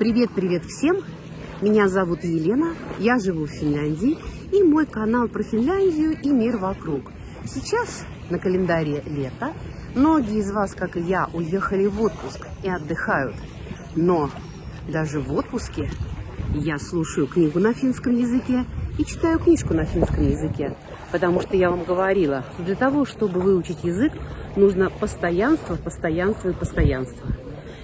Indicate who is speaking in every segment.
Speaker 1: Привет всем! Меня зовут Елена, я живу в Финляндии, и мой канал про Финляндию и мир вокруг. Сейчас на календаре лето, многие из вас, как и я, уехали в отпуск и отдыхают. Но даже в отпуске я слушаю книгу на финском языке и читаю книжку на финском языке. Потому что я вам говорила, что для того, чтобы выучить язык, нужно постоянство, постоянство и постоянство.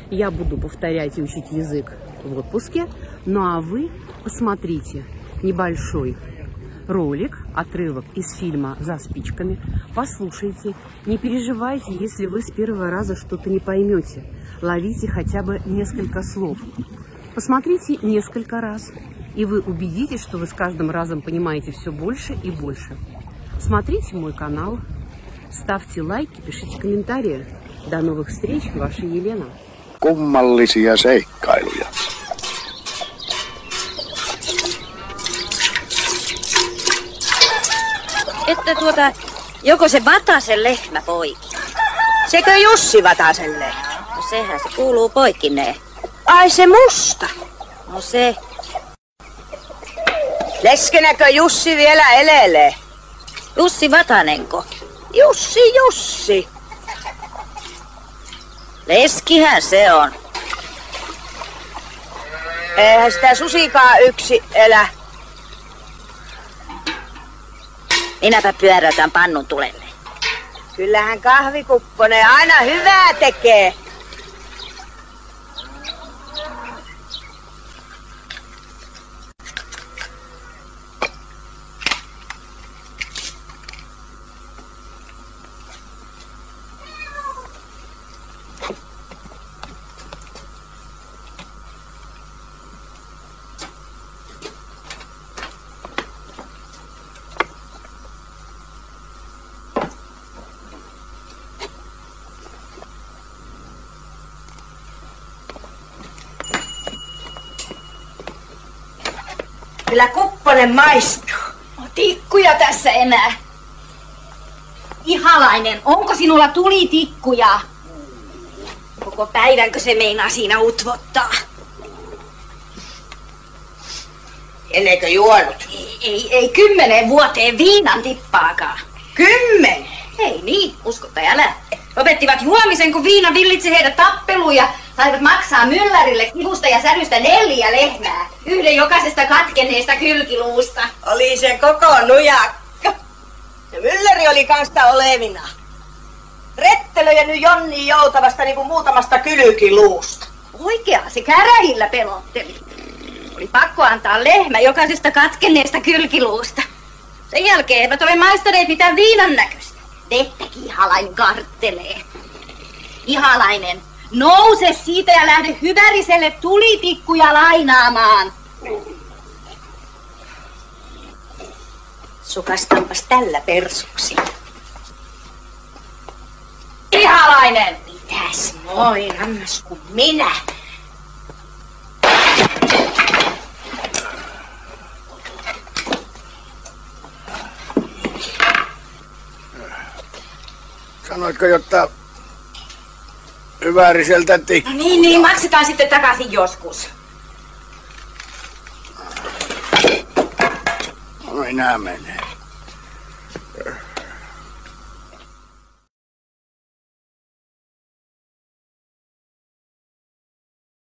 Speaker 1: Я буду повторять и учить язык в отпуске, ну а вы посмотрите небольшой ролик, отрывок из фильма «За спичками», послушайте, не переживайте, если вы с первого раза что-то не поймете, ловите хотя бы несколько слов. Посмотрите несколько раз, и вы убедитесь, что вы с каждым разом понимаете все больше и больше. Смотрите мой канал, ставьте лайки, пишите комментарии. До новых встреч, ваша Елена.
Speaker 2: Kummallisia seikkailuja.
Speaker 3: Että joko se Vatasen lehmä poiki?
Speaker 4: Sekö Jussi Vatasen lehmä?
Speaker 3: No sehän se kuuluu poikineen.
Speaker 4: Ai se musta.
Speaker 3: No se.
Speaker 4: Leskenäkö Jussi vielä elelee?
Speaker 3: Jussi Vatanenko?
Speaker 4: Jussi.
Speaker 3: Leskihän se on.
Speaker 4: Eihän sitä susikaan yksi elä.
Speaker 3: Minäpä pyöräytän pannun tulelle.
Speaker 4: Kyllähän kahvikupponen aina hyvää tekee. Kyllä kupponen maistuu.
Speaker 5: No, tikkuja tässä enää. Ihalainen, onko sinulla tulitikkuja? Koko päivänkö se meinaa siinä utvottaa?
Speaker 4: Ennekö juonut?
Speaker 5: Ei 10 vuoteen viinan tippaakaan.
Speaker 4: 10?
Speaker 5: Ei niin, usko tai älä. Lopettivat juomisen, kun viina villitsi heidät tappeluun ja saivat maksaa myllärille kivusta ja särystä 4 lehmää. Yhden jokaisesta katkenneesta kylkiluusta.
Speaker 4: Oli se koko nujakka. Ja mylläri oli kansta olevina. Rettelöjä nyt Jonni joutavasta niinku muutamasta kylkiluusta.
Speaker 5: Oikeaa, se käräjillä pelotteli. Oli pakko antaa lehmä jokaisesta katkenneesta kylkiluusta. Sen jälkeen eivät ole maistaneet mitään viinan näköistä. Vettäkin Ihalainen karttelee. Ihalainen, nouse siitä ja lähde Hyväriselle tulitikkuja lainaamaan.
Speaker 4: Sukastanpas tällä persuksi.
Speaker 5: Ihalainen!
Speaker 4: Mitäs noin, annas kuin minä.
Speaker 2: Sanoitko, jotta Hyväriseltä tikku?
Speaker 5: No niin, maksetaan sitten takaisin joskus.
Speaker 2: No enää menee.